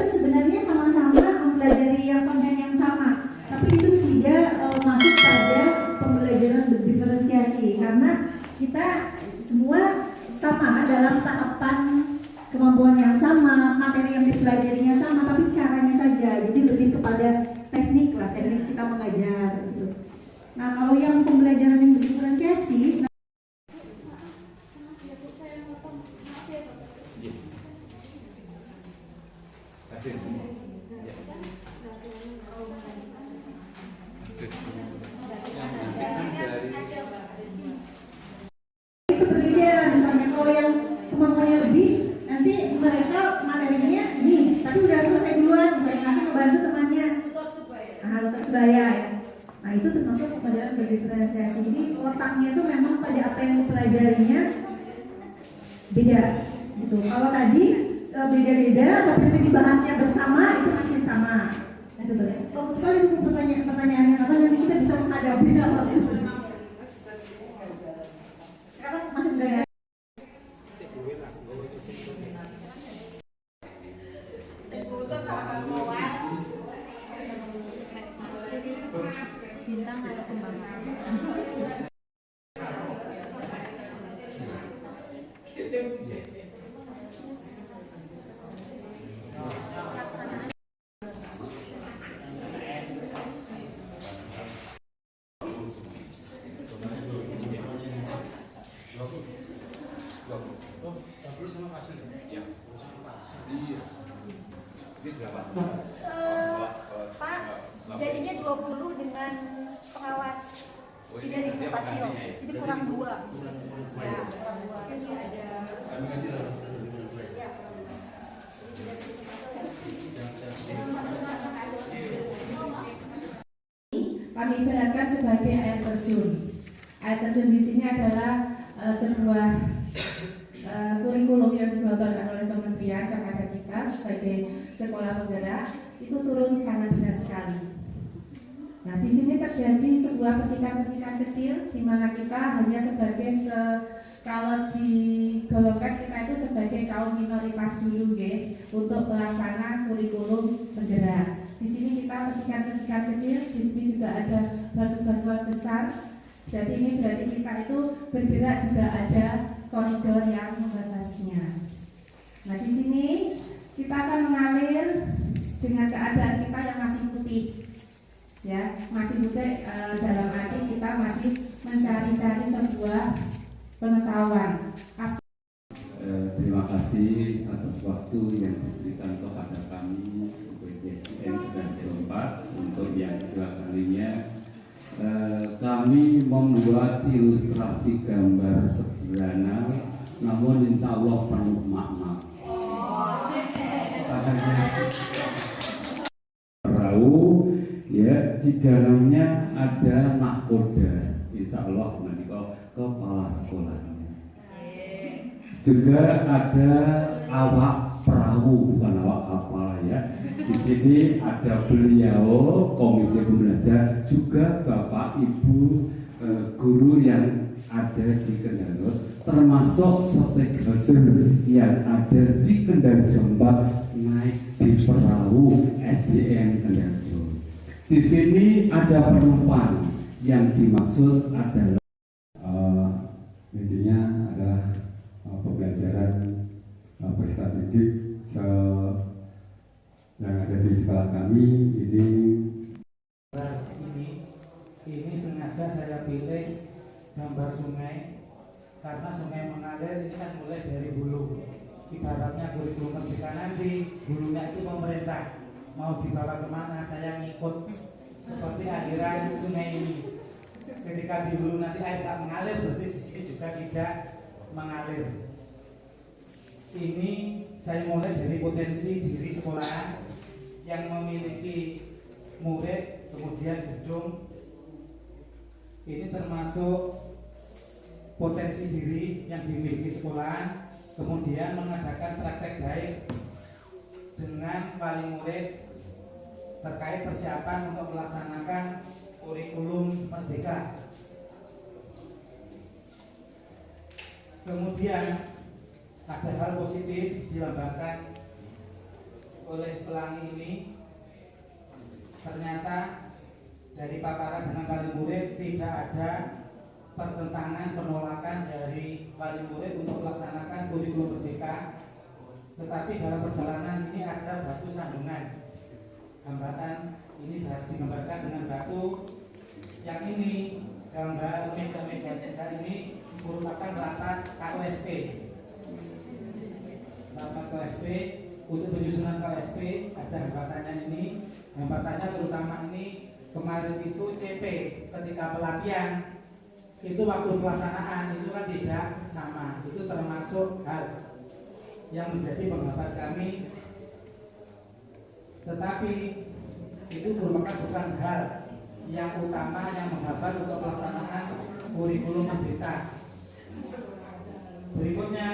sebenarnya sama-sama mempelajari yang konten yang sama, tapi itu tidak masuk pada pembelajaran berdiferensiasi karena kita semua sama dalam tahapan kemampuan yang sama, materi yang dipelajarinya sama, tapi caranya saja. Jadi lebih kepada teknik lah, teknik kita mengajar gitu. Nah, kalau yang pembelajaran yang berdiferensiasi, itu berbeda. Misalnya kalau yang kemampuannya lebih, nanti mereka materinya nih, tapi udah selesai duluan, misalnya nanti ngebantu temannya. Nah, tutor sebaya ya. Nah, itu termasuk pembelajaran berdiferensiasi. Jadi otaknya itu memang pada apa yang dipelajarinya beda gitu. Kalau tadi beda-beda, tapi nanti dibahasnya bersama itu masih sama. Nah, itu bagus sekali itu pertanyaannya, karena nanti kita bisa menghadapi hal tersebut. Sekarang masih enggak ya? Bintang ada pembangunan. Pak, jadinya 20 dengan pengawas tidak di pasio, jadi kurang 2. Ya, kurang 2. Ini ada. Ya, Kami ibaratkan sebagai air terjun. Air terjun di sini adalah sebuah kurikulum yang digelontorkan oleh kementerian kepada kita sebagai sekolah penggerak. Itu turun sangat benar sekali. Nah, di sini terjadi sebuah persikan-persikan kecil di mana kita hanya sebagai kalau di golongan kita itu sebagai kaum minoritas dulu untuk pelaksana kurikulum penggerak. Di sini kita persikan-persikan kecil, di sini juga ada batu-batuan besar. Jadi ini berarti kita itu bergerak juga ada koridor yang membatasinya. Nah, di sini kita akan mengalir dengan keadaan kita yang masih putih, ya, masih putih dalam arti kita masih mencari-cari sebuah pengetahuan. Terima kasih atas waktu yang diberikan kepada kami UPJSN Raja 4 untuk yang kedua kalinya. Kami membuat ilustrasi gambar sederhana, namun insya Allah penuh makna. Perahu, ya, di dalamnya ada nahkoda, insya Allah nanti kepala sekolahnya. Juga ada awak perahu, bukan awak kapal ya. Di sini ada beliau komite pembelajar, juga bapak ibu guru yang ada di Kendal, termasuk stakeholder yang ada di Kendal Jombang naik di perahu SDN Kendal. Di sini ada penumpang yang dimaksud adalah intinya adalah pembelajaran peserta didik yang ada di sekolah kami ini sengaja saya pilih gambar sungai karena sungai mengalir ini kan mulai dari hulu. Ibaratnya kurikulum merdeka nanti hulunya itu pemerintah, mau dibawa kemana saya ngikut seperti aliran sungai ini. Ketika di hulu nanti air tak mengalir, berarti di sini juga tidak mengalir. Ini saya mulai dari potensi diri sekolahan yang memiliki murid, kemudian gedung. Ini termasuk potensi diri yang dimiliki sekolahan, kemudian mengadakan praktek baik dengan wali murid terkait persiapan untuk melaksanakan kurikulum merdeka. Kemudian ada hal positif dilambangkan oleh pelangi ini, ternyata dari paparan dengan wali murid tidak ada pertentangan penolakan dari wali murid untuk melaksanakan kurikulum merdeka, tetapi dalam perjalanan ini ada batu sandungan. Hambatan ini digambarkan dengan batu yang ini, gambar meja-meja ini merupakan rapat KOSP. Rapat KOSP, untuk penyusunan KOSP ada hambatannya ini. Hambatannya terutama ini kemarin itu CP ketika pelatihan itu waktu pelaksanaan itu kan tidak sama, itu termasuk hal yang menjadi penghambat kami, tetapi itu merupakan bukan hal yang utama yang menghambat untuk pelaksanaan kurikulum merdeka. Berikutnya,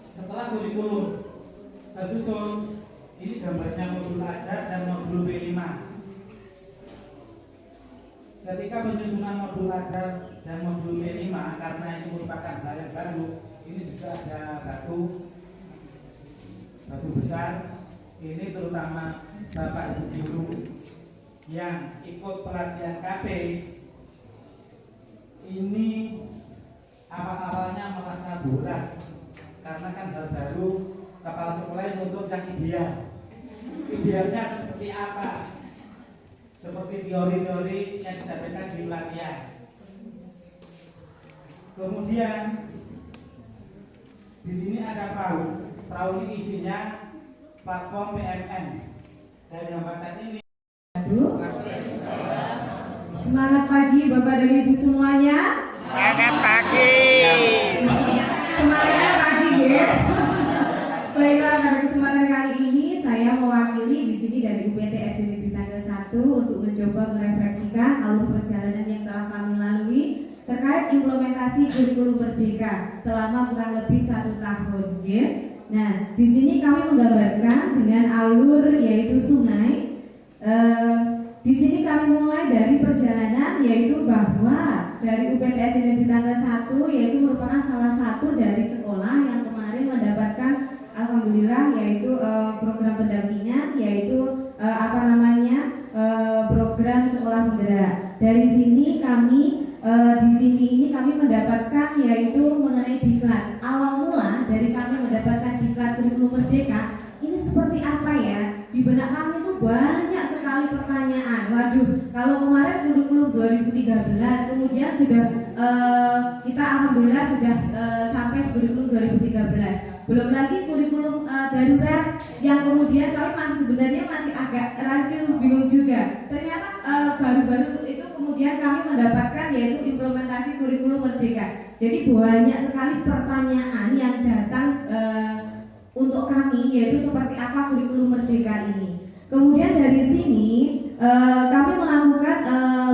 setelah kurikulum tersusun, ini gambarnya modul ajar dan modul P5. Ketika penyusunan modul ajar dan modul P5, karena ini merupakan hal yang baru, ini juga ada batu besar. Ini terutama Bapak Ibu guru yang ikut pelatihan KP, ini awal-awalnya merasa berat karena kan hal baru. Kepala sekolah yang menuntut yang ideal. Idealnya seperti apa? Seperti teori-teori yang disampaikan di pelatihan. Kemudian di sini ada perahu. Perahu ini isinya platform PMN. Dari hambatan ini. Semangat pagi Bapak dan Ibu semuanya. Semangat pagi. Semangatnya pagi ya. Baiklah, pada kesempatan kali ini saya mewakili di sini dari UPTS Unit Tanggal 1 untuk mencoba merefleksikan alur perjalanan yang telah kami lalui terkait implementasi kurikulum merdeka selama kurang lebih 1 tahun. Ya. Nah, di sini kami menggambarkan dengan alur yaitu sungai. Di sini kami mulai dari perjalanan yaitu bahwa dari UPTS Unit Tanggal 1 yaitu merupakan salah satu dari sekolah yang kemarin mendapatkan alhamdulillah yaitu program pendampingan yaitu program sekolah penggerak. Dari sini kami di sini ini kami mendapatkan yaitu mengenai diklat. Awal mula dari kami mendapatkan diklat kurikulum merdeka ini seperti apa ya? Di benak kami itu banyak sekali pertanyaan. Waduh, kalau kemarin kurikulum 2013 kemudian sudah kita alhamdulillah sudah sampai kurikulum 2013. Belum lagi kurikulum darurat yang kemudian kami sebenarnya masih agak rancu, bingung juga. Ternyata baru-baru itu kemudian kami mendapatkan yaitu implementasi kurikulum merdeka. Jadi banyak sekali pertanyaan yang datang untuk kami yaitu seperti apa kurikulum merdeka ini. Kemudian dari sini kami melakukan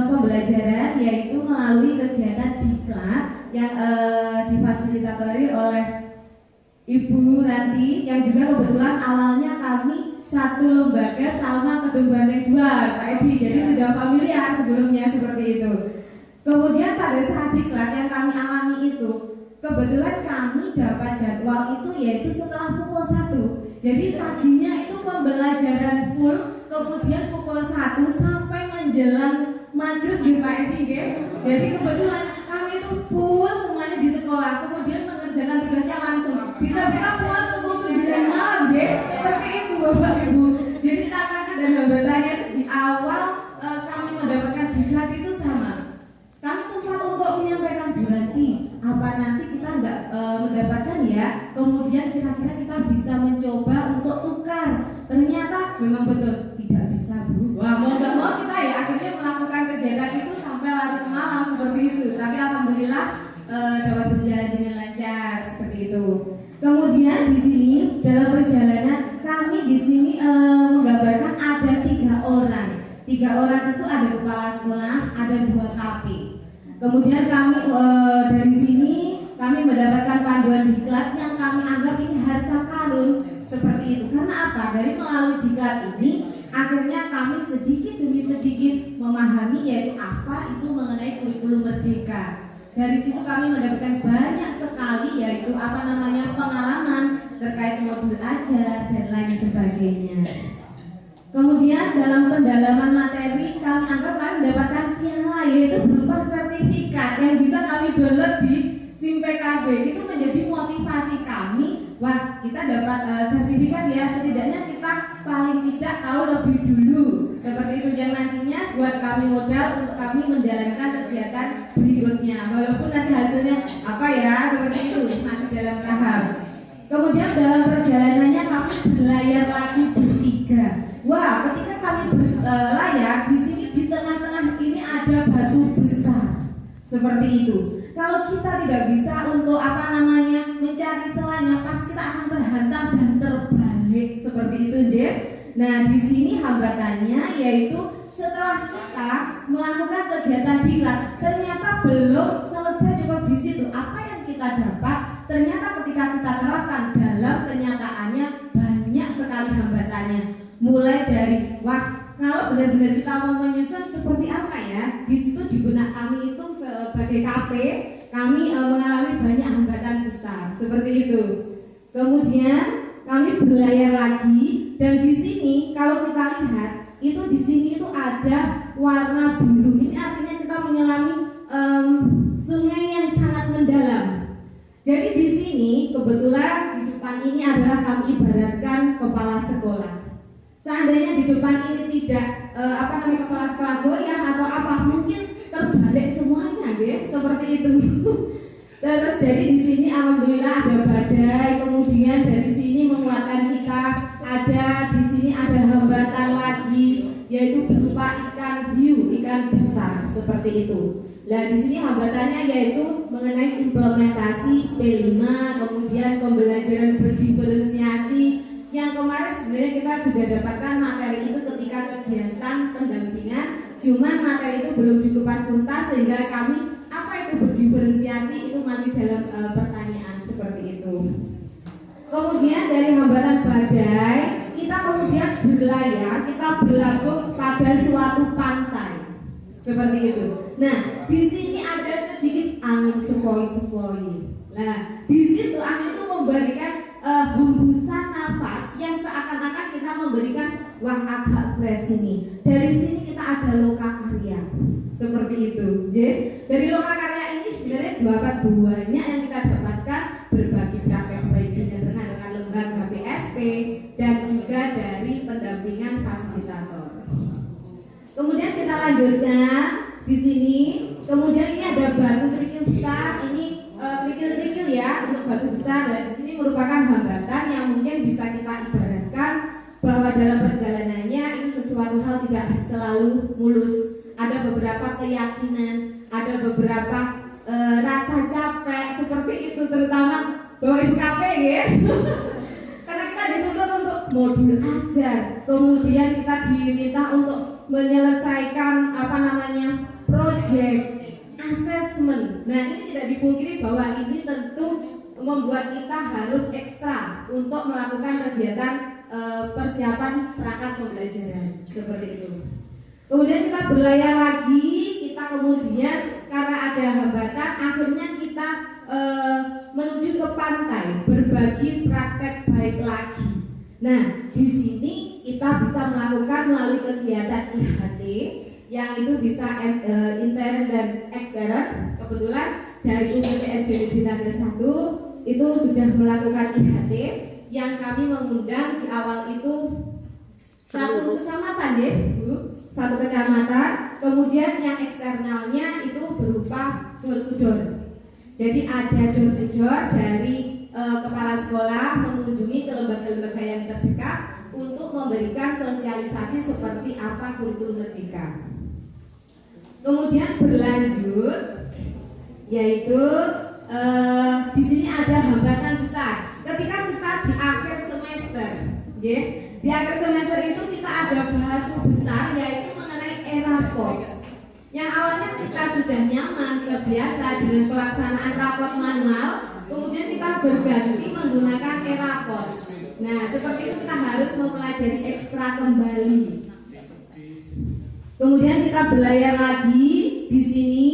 pembelajaran yaitu melalui kegiatan diklat yang difasilitatori oleh Ibu Ranti yang juga kebetulan awalnya kami satu lembaga sama Kedung Banteng 2 Pak Edi, jadi sudah familiar sebelumnya seperti itu. Kemudian pada saat diklat yang kami alami itu kebetulan kami dapat jadwal itu yaitu setelah pukul 1. Jadi paginya itu pembelajaran full, kemudian pukul 1 sampai menjelang maghrib di Pak Edi. Jadi kebetulan kami itu full semuanya di sekolah, kemudian mengerjakan tugasnya langsung. Bisa-bisa pulang pukul 9 malam seperti itu Bapak Ibu. Jadi tantangan dan hambatannya itu di awal kami mendapatkan diklat itu sama. Kami sempat untuk menyampaikan Bu Ranti, apa nanti kita nggak mendapatkan ya, kemudian kira-kira kita bisa mencoba untuk tukar. Ternyata memang betul tidak bisa Bu. Wah, mau nggak mau kita ya akhirnya melakukan kegiatan itu sampai larut malam seperti itu. Tapi alhamdulillah dapat berjalan dengan lancar seperti itu. Kemudian di sini dalam perjalanan kami di sini menggambarkan ada 3 orang. 3 orang itu ada kepala sekolah, ada 2 KP. Kemudian kami dari sini kami mendapatkan panduan diklat yang kami anggap ini harta karun seperti itu. Karena apa? Dari melalui diklat ini akhirnya kami sedikit demi sedikit memahami yaitu apa itu mengenai kurikulum merdeka. Dari situ kami mendapatkan banyak sekali yaitu pengalaman terkait modul ajar dan lain sebagainya. Kemudian dalam pendalaman materi kami anggap kami mendapatkan piala yaitu berupa sertifikat yang bisa kami download di SIM PKB. Itu menjadi motivasi kami, wah kita dapat sertifikat ya, setidaknya kita paling tidak tahu lebih dulu. Seperti itu yang nantinya buat kami modal untuk kami menjalankan kegiatan berikutnya. Walaupun nanti hasilnya apa ya, seperti itu masih dalam tahap. Kemudian dalam perjalanannya kami berlayar lagi bertiga. Wah, ketika kami berlayar di sini di tengah-tengah ini ada batu besar. Seperti itu. Kalau kita tidak bisa untuk mencari selanya, pasti kita akan terhantam dan terbalik seperti itu, Jep. Nah, di sini hambatannya yaitu setelah kita melakukan kegiatan diklat, ternyata belum selesai cukup di situ. Apa yang kita dapat? Ternyata ketika kita terapkan dalam kenyataannya banyak sekali hambatannya. Mulai dari kalau benar-benar kita mau menyusun seperti apa ya? Di situ di benak kami itu sebagai KP, kami mengalami banyak hambatan besar seperti itu. Kemudian kami berlayar lagi dan di sini kalau kita lihat itu di sini itu ada warna biru. Ini artinya kita menyelami sungai yang sangat mendalam. Jadi di sini kebetulan di depan ini adalah kami ibaratkan kepala sekolah. Seandainya di depan ini tidak kepala sekolah goyah atau apa, mungkin terbalik semuanya, seperti itu. Terus jadi di sini alhamdulillah ada badai, kemudian dari sini menguatkan kita, ada di sini ada hambatan lagi yaitu berupa ikan hiu, ikan besar seperti itu. Nah di sini hambatannya yaitu mengenai implementasi P5, kemudian pembelajaran berdiferensiasi. Yang kemarin sebenarnya kita sudah dapatkan materi itu ketika kegiatan pendampingan, cuman materi itu belum dikupas tuntas sehingga kami apa itu berdiferensiasi itu masih dalam pertanyaan seperti itu. Kemudian dari hambatan badai kita kemudian berlayar, kita berlabuh pada suatu pantai seperti itu. Nah di sini ada sedikit angin sepoi-sepoi. Nah di situ angin itu memberikan hembusan nafas yang seakan-akan kita memberikan agak fresh ini. Dari sini kita ada lokakarya seperti itu. Jadi dari lokakarya ini sebenarnya banyak yang kita dapatkan, berbagi praktek baik dengan lembaga BSP dan juga dari pendampingan fasilitator. Kemudian kita lanjutkan di sini. Kemudian ini ada batu kerikil besar. Ini kerikil-kerikil ya untuk batu besar. Dan di sini merupakan hambatan yang mungkin bisa kita ibaratkan bahwa dalam perjalanannya ini sesuatu hal tidak selalu mulus. Ada beberapa keyakinan, ada beberapa rasa capek seperti itu, terutama Bapak Ibu KP ya. Karena kita dituntut untuk modul ajar, kemudian kita diminta untuk menyelesaikan project assessment. Nah ini tidak dipungkiri bahwa ini tentu membuat kita harus ekstra untuk melakukan kegiatan persiapan perangkat pembelajaran seperti itu. Kemudian kita berlayar lagi, kita kemudian karena ada hambatan akhirnya kita menuju ke pantai, berbagi praktek baik lagi. Nah di sini kita bisa melakukan melalui kegiatan IHT yang itu bisa intern dan ekstern. Kebetulan dari UPTS Unit Tangga 1 itu sudah melakukan IHT yang kami mengundang di awal itu satu kecamatan ya Bu, satu kecamatan. Kemudian yang eksternalnya itu berupa door to door. Jadi ada door to door dari kepala sekolah mengunjungi ke lembaga-lembaga yang terdekat untuk memberikan sosialisasi seperti apa kurikulum merdeka. Kemudian berlanjut yaitu di sini ada hambatan besar. Ketika kita di akhir semester, di akhir semester itu kita ada batu besar yaitu mengenai rapor. Yang awalnya kita sudah nyaman, terbiasa dengan pelaksanaan rapor manual, kemudian kita berganti menggunakan rapor. Nah, seperti itu kita harus mempelajari ekstra kembali. Kemudian kita berlayar lagi di sini.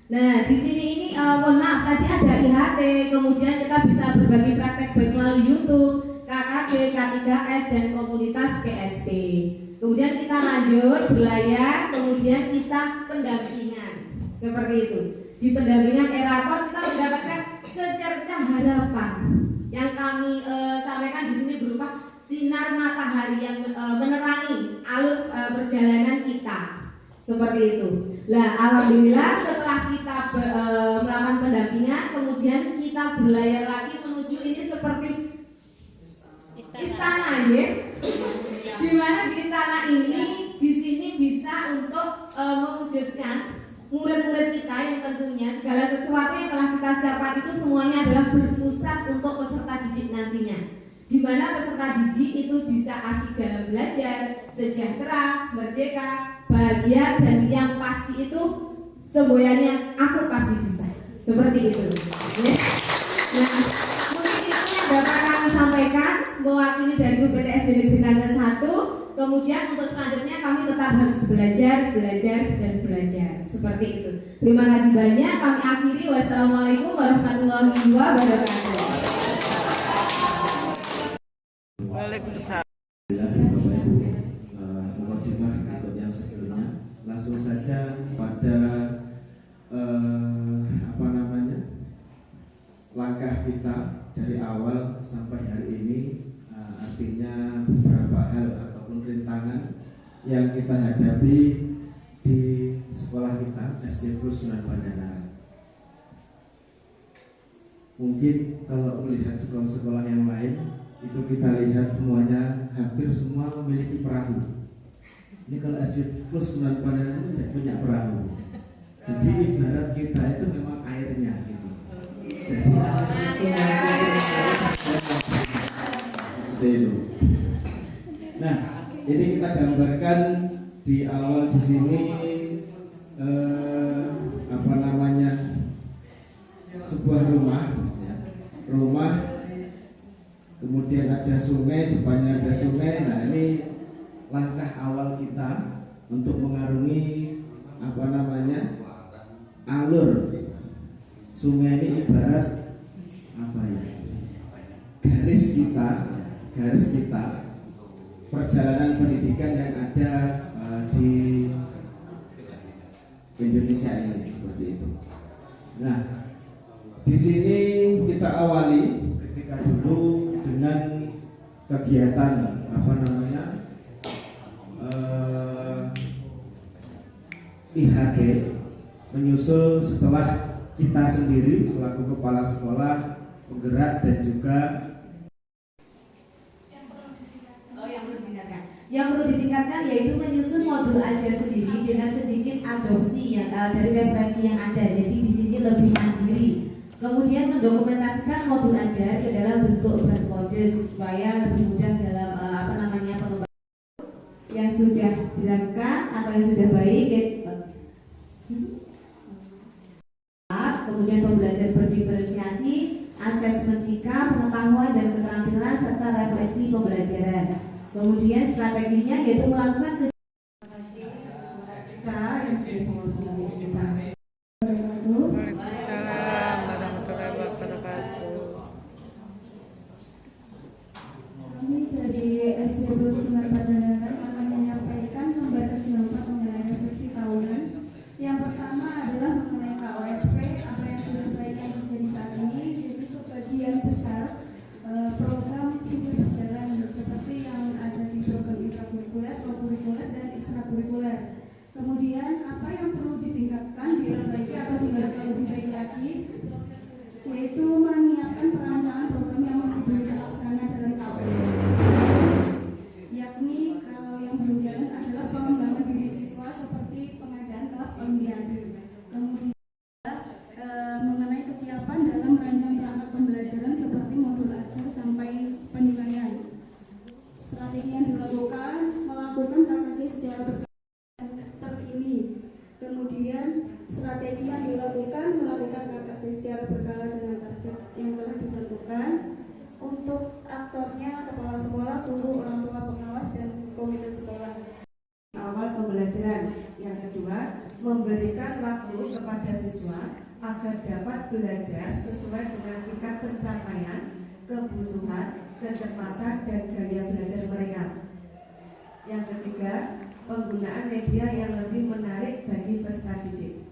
Nah, di sini ini mohon maaf tadi ada IHT, kemudian kita bisa berbagi praktek baik melalui YouTube, KKB, K3S dan komunitas PSP. Kemudian kita lanjut belayar, kemudian kita pendampingan. Seperti itu. Di pendampingan Erapon kita mendapatkan secercah harapan yang kami sampaikan di sini berupa sinar matahari yang menerangi alur perjalanan kita. Seperti itu. Lah, alhamdulillah setelah kita melakukan pendampingan, kemudian kita berlayar lagi menuju ini seperti istana ya. Di mana di istana ini di sini bisa untuk mewujudkan murid-murid kita yang tentunya segala sesuatu yang telah kita siapkan itu semuanya adalah berpusat untuk peserta didik nantinya. Di mana peserta didik itu bisa asyik dalam belajar, sejahtera, merdeka, bahagia, dan yang pasti itu semboyannya aku pasti bisa. Seperti itu. Ya. Nah, mungkin itu yang dapat kami sampaikan mewakili dari UPTS Negeri Tanggal 1. Kemudian untuk selanjutnya kami tetap harus belajar, dan belajar. Seperti itu. Terima kasih banyak. Kami akhiri. Wassalamualaikum warahmatullahi wabarakatuh. Waalaikumsalam. Bapak Ibu, mukadimah ikut yang sebelumnya. Langsung saja pada langkah kita dari awal sampai hari ini, artinya beberapa hal ataupun rintangan yang kita hadapi di sekolah kita SD Plus Sunan Pandangaran. Mungkin kalau melihat sekolah-sekolah yang lain itu kita lihat semuanya hampir semua memiliki perahu. Ini kalau SD Plus Sunan Pandangaran itu tidak punya perahu. Jadi ibarat kita itu memang airnya gitu. Jadi seperti itu. Nah, ini kita gambarkan di awal di sini sebuah rumah, kemudian ada sungai, depannya ada sungai. Nah, ini langkah awal kita untuk mengarungi alur sungai. Ini ibarat garis kita perjalanan pendidikan yang ada di Indonesia ini, seperti itu. Nah, di sini kita awali ketika dulu dengan kegiatan IHT, menyusul setelah kita sendiri selaku kepala sekolah, penggerak, dan juga yang perlu ditingkatkan yaitu menyusun modul ajar sendiri dengan sedikit adopsi dari referensi yang ada. Jadi di sini lebih mandiri. Kemudian mendokumentasikan modul ajar ke dalam bentuk berkode supaya lebih mudah dalam pengembangan yang sudah dilakukan atau yang sudah baik. Kemudian pembelajaran berdiferensiasi, asesmen sikap, pengetahuan dan keterampilan serta refleksi pembelajaran. Kemudian strateginya yaitu melakukan yang sudah mewakili kita. Waalaikumsalam warahmatullahi wabarakatuh. Kami dari SD Sunan Pandangaran akan menyampaikan lembar kerja 4 mengenai refleksi tahunan. Yang pertama adalah mengenai KOSP, apa yang sudah baik yang terjadi saat ini. Jadi sebagian besar program sudah berjalan seperti yang ada di program intrakurikuler, kokurikuler, dan ekstrakurikuler. Kemudian apa yang perlu ditingkatkan, diperbaiki atau dilakukan lebih baik lagi, yaitu menyiapkan perancangan program yang masih belum terlaksana dalam KOSP, yakni kalau yang belum jalan adalah pengembangan diri siswa seperti pengadaan kelas olimpiade. Kemudian mengenai kesiapan dalam merancang perangkat pembelajaran seperti modul ajar sampai penilaian. Strategi yang dilakukan, melakukan KKG secara terkini. Kemudian strategi yang dilakukan, melakukan KKG secara berkala dengan target yang telah ditentukan. Untuk aktornya kepala sekolah, guru, orang tua pengawas, dan komite sekolah. Awal pembelajaran. Yang kedua, memberikan waktu kepada siswa agar dapat belajar sesuai dengan tingkat pencapaian, kebutuhan, kecepatan, dan gaya belajar mereka. Yang ketiga, penggunaan media yang lebih menarik bagi peserta didik.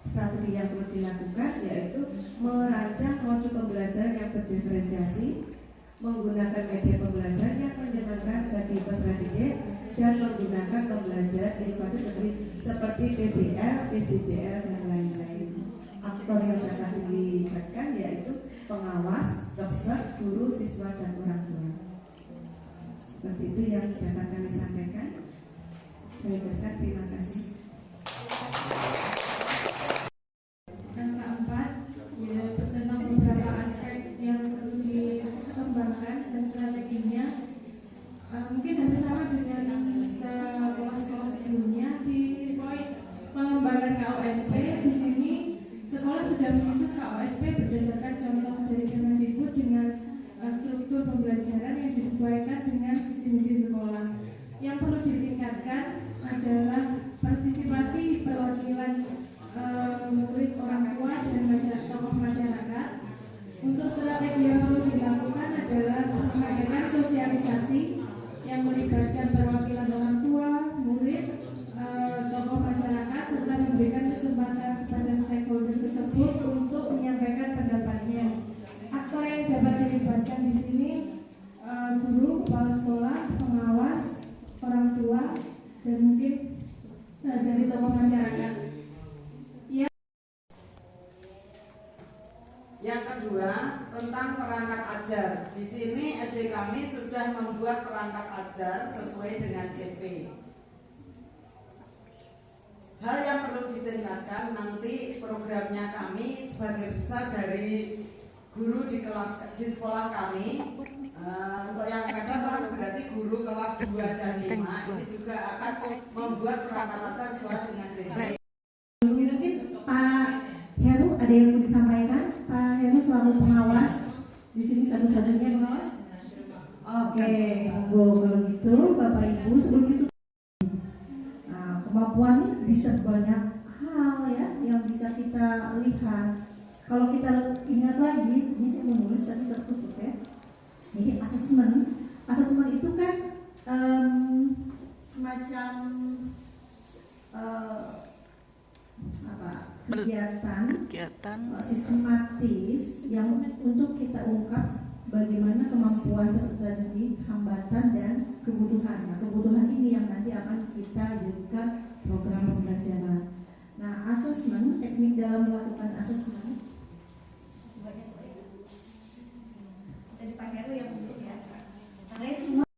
Strategi yang perlu dilakukan yaitu merancang modul pembelajaran yang berdiferensiasi, menggunakan media pembelajaran yang menyenangkan bagi peserta didik, dan menggunakan pembelajaran inovatif seperti PBL, PJBL, dan lain-lain. Aktor yang dapat dilibatkan yaitu pengawas, peserta, guru, siswa, dan orang tua. Seperti itu yang dapat kami sampaikan. Saya ucapkan terima kasih. Yang keempat, ya, tentang beberapa aspek yang perlu dikembangkan dan strateginya. Mungkin hampir sama dengan sekolah-sekolah sebelumnya. Di poin mengembangkan KOSP, di sini sekolah sudah menyusun KOSP berdasarkan contoh dari Kemendikbud dengan struktur pembelajaran yang disesuaikan dengan visi misi sekolah. Yang perlu ditingkatkan adalah partisipasi perwakilan murid, orang tua, dan tokoh masyarakat. Untuk strategi yang perlu dilakukan adalah mengadakan sosialisasi yang melibatkan perwakilan orang tua, murid, tokoh masyarakat, serta memberikan kesempatan kepada stakeholder tersebut untuk menyampaikan pendapatnya. Aktor yang dapat dilibatkan di sini guru, kepala sekolah, pengawas, orang tua, dan mungkin dari tokoh masyarakat. Yang kedua, tentang perangkat ajar. Di sini SD kami sudah membuat perangkat ajar sesuai dengan CP. Hal yang perlu ditingkatkan nanti programnya kami sebagai besar dari guru di sekolah kami. Untuk yang akan berarti guru kelas 2 dan 5 ini juga akan membuat perangkat ajar sesuai dengan CP. Mungkin Pak Heru ada yang mau disampaikan? Pak Heru selaku pengawas di sini satu-satunya pengawas. Oke, monggo kalau gitu Bapak Ibu sebelum itu. Nah, kemampuan ini bisa banyak hal ya yang bisa kita lihat. Kalau kita ingat lagi, ini saya menulis tapi tertutup ya. Jadi asesmen itu kan semacam kegiatan sistematis yang untuk kita ungkap bagaimana kemampuan peserta didik, hambatan, dan kebutuhan. Nah, kebutuhan ini yang nanti akan kita jadikan program pembelajaran. Nah, asesmen teknik dalam